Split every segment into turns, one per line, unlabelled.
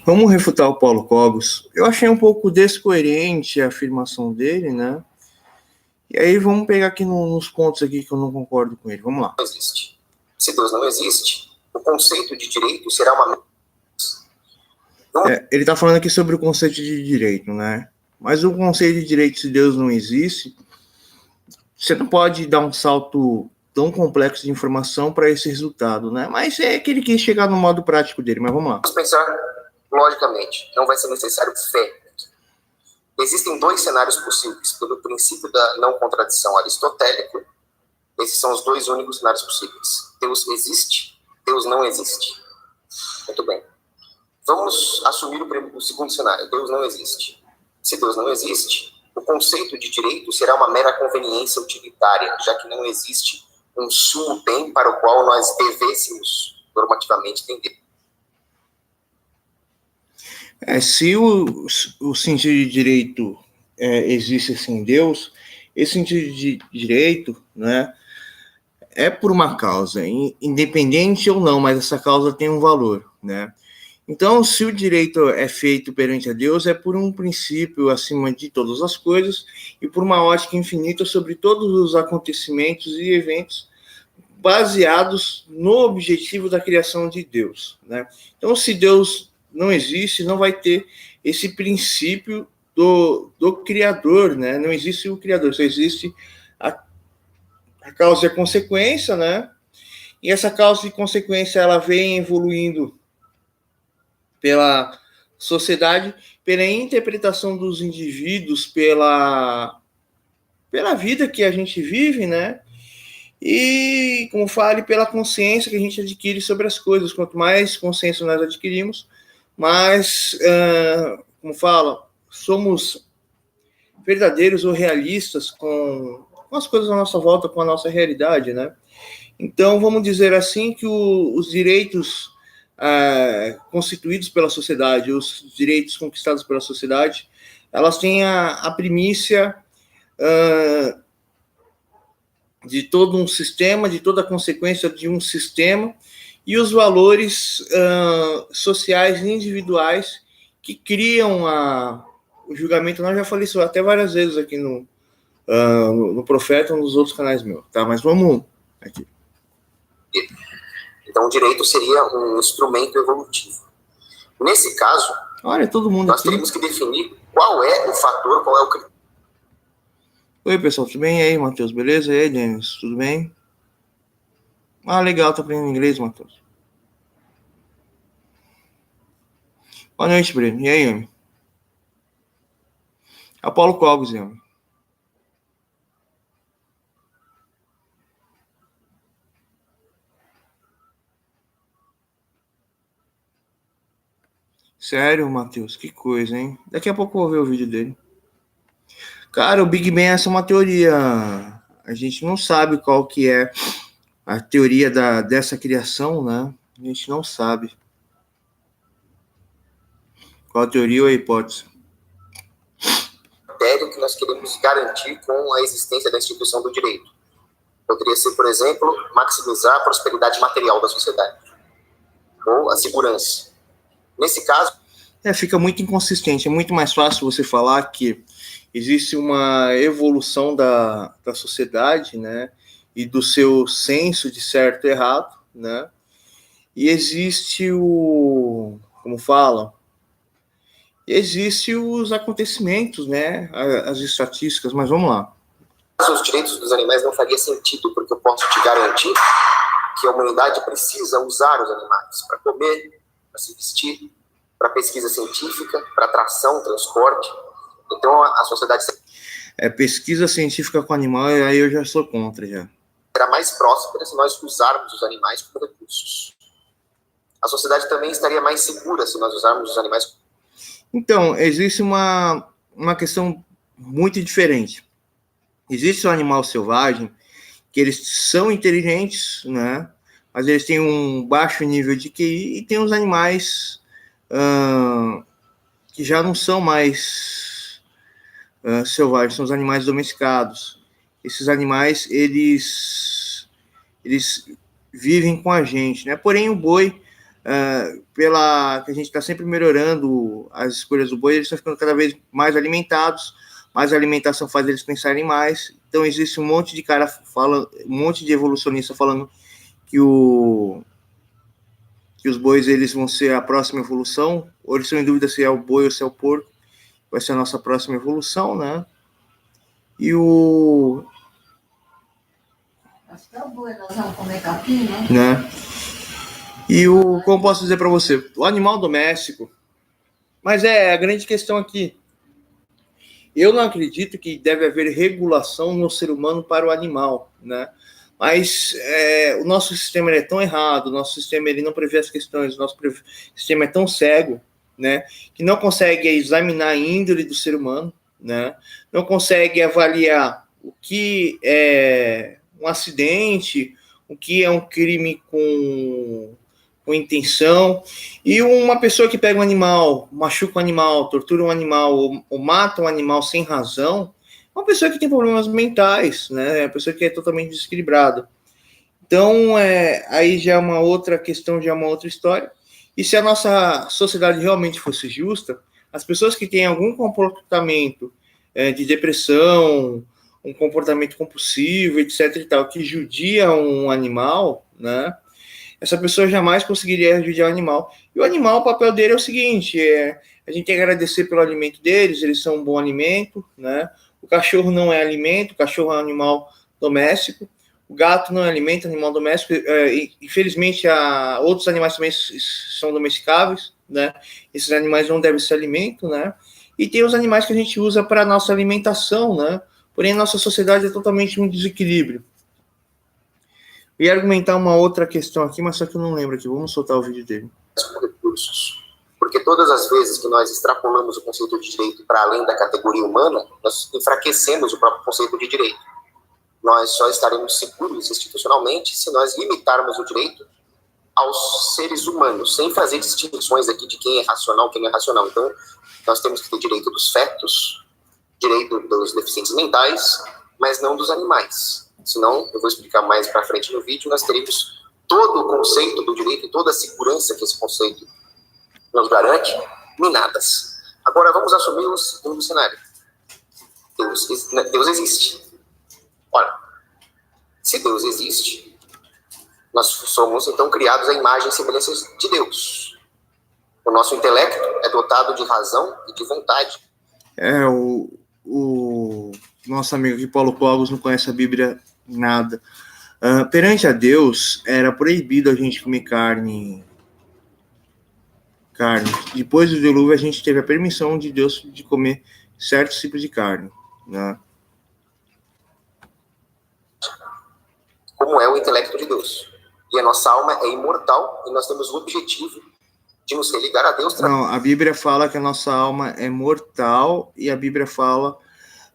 Vamos refutar o Paulo Cogos. Eu achei um pouco descoerente a afirmação dele, né? E aí vamos pegar aqui nos pontos aqui que eu não concordo com ele. Vamos lá.
Não existe. Se Deus não existe, o conceito de direito será uma...
Ele está falando aqui sobre o conceito de direito, né? Mas o conceito de direito, se Deus não existe, você não pode dar um salto tão complexo de informação para esse resultado, né? Mas é que ele quis chegar no modo prático dele, mas vamos lá.
Vamos pensar logicamente, não vai ser necessário fé. Existem dois cenários possíveis, pelo princípio da não contradição aristotélico. Esses são os dois únicos cenários possíveis. Deus existe, Deus não existe. Muito bem. Vamos assumir o segundo cenário. Deus não existe. Se Deus não existe, o conceito de direito será uma mera conveniência utilitária, já que não existe um sumo bem para o qual nós devêssemos normativamente tender.
Se o sentido de direito existe sem Deus, esse sentido de direito, né, é por uma causa, independente ou não, mas essa causa tem um valor, né? Então, se o direito é feito perante a Deus, é por um princípio acima de todas as coisas e por uma ótica infinita sobre todos os acontecimentos e eventos baseados no objetivo da criação de Deus, né? Então, se Deus não existe, não vai ter esse princípio do Criador, né? Não existe o Criador, só existe a causa e a consequência, né? E essa causa e consequência, ela vem evoluindo pela sociedade, pela interpretação dos indivíduos, pela vida que a gente vive, né? E, como fale, pela consciência que a gente adquire sobre as coisas. Quanto mais consciência nós adquirimos, mais, como fala, somos verdadeiros ou realistas com as coisas à nossa volta, com a nossa realidade, né? Então, vamos dizer assim que os direitos constituídos pela sociedade, os direitos conquistados pela sociedade, elas têm a primícia de todo um sistema, de toda a consequência de um sistema, e os valores sociais e individuais que criam o julgamento. Nós já falei isso até várias vezes aqui no Profeta ou nos outros canais meus, tá? Mas vamos aqui.
Então, o direito seria um instrumento evolutivo. Nesse caso,
olha, todo mundo
nós
aqui.
Temos que definir qual é o fator, qual é o critério.
Oi, pessoal, tudo bem? E aí, Matheus, beleza? E aí, Denis, tudo bem? Legal, tá aprendendo inglês, Matheus. Boa noite, Breno. E aí, homem? É o Paulo Cogos, homem. Sério, Matheus, que coisa, hein? Daqui a pouco eu vou ver o vídeo dele. Cara, o Big Bang essa é uma teoria. A gente não sabe qual que é a teoria dessa criação, né? A gente não sabe. Qual a teoria ou a hipótese?
Critério que nós queremos garantir com a existência da instituição do direito. Poderia ser, por exemplo, maximizar a prosperidade material da sociedade. Ou a segurança. Nesse caso...
fica muito inconsistente. É muito mais fácil você falar que existe uma evolução da sociedade, né? E do seu senso de certo e errado, né? E existe como fala? Existe os acontecimentos, né? As estatísticas, mas vamos lá.
Os direitos dos animais não faria sentido, porque eu posso te garantir que a humanidade precisa usar os animais para comer, para se vestir, para pesquisa científica, para tração, transporte. Então, a sociedade...
pesquisa científica com animal, aí eu já sou contra, já.
Será mais próspera se nós usarmos os animais como recursos. A sociedade também estaria mais segura se nós usarmos os animais.
Então, existe uma questão muito diferente. Existe o animal selvagem, que eles são inteligentes, né? Mas eles têm um baixo nível de QI, e tem os animais que já não são mais selvagens, são os animais domesticados. Esses animais, eles vivem com a gente, né? Porém, o boi, pela que a gente está sempre melhorando as escolhas do boi, eles estão ficando cada vez mais alimentados, mais alimentação faz eles pensarem mais. Então existe um monte de cara falando, um monte de evolucionista falando que os bois eles vão ser a próxima evolução, ou eles estão em dúvida se é o boi ou se é o porco, vai ser a nossa próxima evolução, né? E
acho que é o boi, nós vamos comer capim, né?
E como posso dizer para você, o animal doméstico, mas a grande questão aqui, eu não acredito que deve haver regulação no ser humano para o animal, né? Mas o nosso sistema é tão errado, o nosso sistema ele não prevê as questões, o nosso sistema é tão cego, né, que não consegue examinar a índole do ser humano, né, não consegue avaliar o que é um acidente, o que é um crime com intenção, e uma pessoa que pega um animal, machuca um animal, tortura um animal, ou mata um animal sem razão, uma pessoa que tem problemas mentais, né? Uma pessoa que é totalmente desequilibrada. Então, aí já é uma outra questão, já é uma outra história. E se a nossa sociedade realmente fosse justa, as pessoas que têm algum comportamento de depressão, um comportamento compulsivo, etc. e tal, que judia um animal, né? Essa pessoa jamais conseguiria judiar o animal. E o animal, o papel dele é o seguinte, a gente tem que agradecer pelo alimento deles, eles são um bom alimento, né? O cachorro não é alimento, o cachorro é um animal doméstico, o gato não é alimento, é animal doméstico, infelizmente outros animais também são domesticáveis, né? Esses animais não devem ser alimento, né? E tem os animais que a gente usa para a nossa alimentação, né? Porém, a nossa sociedade é totalmente um desequilíbrio. Eu ia argumentar uma outra questão aqui, mas só que eu não lembro aqui. Vamos soltar o vídeo dele.
Recursos. Porque todas as vezes que nós extrapolamos o conceito de direito para além da categoria humana, nós enfraquecemos o próprio conceito de direito. Nós só estaremos seguros institucionalmente se nós limitarmos o direito aos seres humanos, sem fazer distinções aqui de quem é racional e quem não é racional. Então, nós temos que ter direito dos fetos, direito dos deficientes mentais, mas não dos animais. Senão, eu vou explicar mais para frente no vídeo, nós teremos todo o conceito do direito e toda a segurança que esse conceito nos garante, minadas. Agora, vamos assumir o segundo cenário. Deus existe. Ora, se Deus existe, nós somos, então, criados à imagem e semelhança de Deus. O nosso intelecto é dotado de razão e de vontade.
O nosso amigo aqui, Paulo Cogos, não conhece a Bíblia nada. Perante a Deus, era proibido a gente comer carne. Depois do dilúvio, a gente teve a permissão de Deus de comer certos tipos de carne, né?
Como é o intelecto de Deus. E a nossa alma é imortal e nós temos o objetivo de nos religar a Deus.
Não, a Bíblia fala que a nossa alma é mortal e a Bíblia fala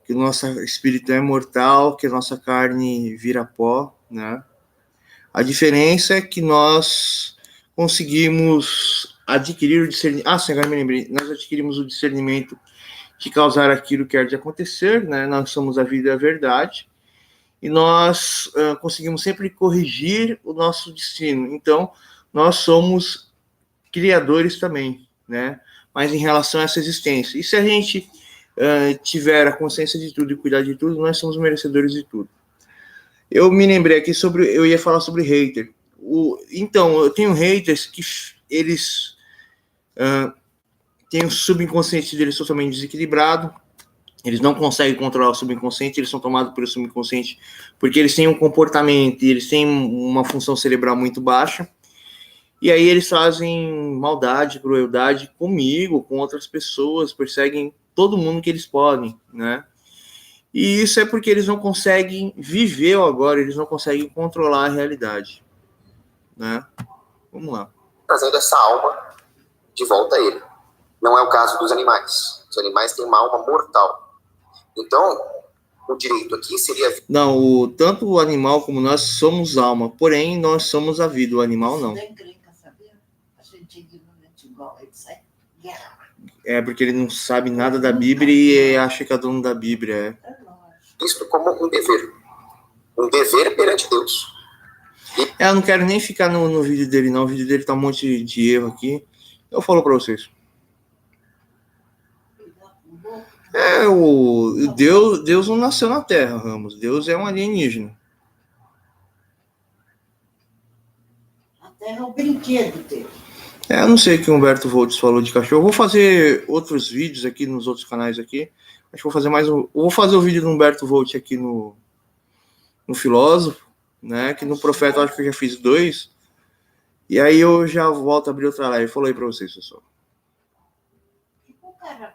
que o nosso espírito é mortal, que a nossa carne vira pó, né? A diferença é que nós conseguimos adquirir o discernimento. Sim, agora me lembrei. Nós adquirimos o discernimento de causar aquilo que há de acontecer, né? Nós somos a vida e a verdade. E nós conseguimos sempre corrigir o nosso destino. Então, nós somos criadores também, né? Mas em relação a essa existência. E se a gente tiver a consciência de tudo e cuidar de tudo, nós somos merecedores de tudo. Eu me lembrei aqui eu ia falar sobre hater. Então, eu tenho haters que eles têm o subconsciente deles totalmente desequilibrado. Eles não conseguem controlar o subconsciente, eles são tomados pelo subconsciente porque eles têm um comportamento e eles têm uma função cerebral muito baixa. E aí eles fazem maldade, crueldade comigo, com outras pessoas, perseguem todo mundo que eles podem, né? E isso é porque eles não conseguem viver o agora, eles não conseguem controlar a realidade, né? Vamos lá.
Trazendo essa alma de volta a ele. Não é o caso dos animais. Os animais têm uma alma mortal. Então, o direito aqui seria...
Não, tanto o animal como nós somos alma, porém nós somos a vida, o animal não. É porque ele não sabe nada da Bíblia e acha que é dono da Bíblia.
Isto como um dever. Um dever perante Deus.
Eu não quero nem ficar no vídeo dele, não. O vídeo dele tá um monte de erro aqui. Eu falo para vocês. O Deus não nasceu na Terra, Ramos. Deus é um alienígena.
A Terra é o brinquedo dele.
Eu não sei o que o Humberto Voltes falou de cachorro. Eu vou fazer outros vídeos aqui nos outros canais aqui. Acho que vou fazer mais um. Vou fazer o vídeo do Humberto Voltes aqui no Filósofo, né? Que no Profeta eu acho que eu já fiz 2. E aí eu já volto a abrir outra live. Falei para vocês, pessoal.
O cara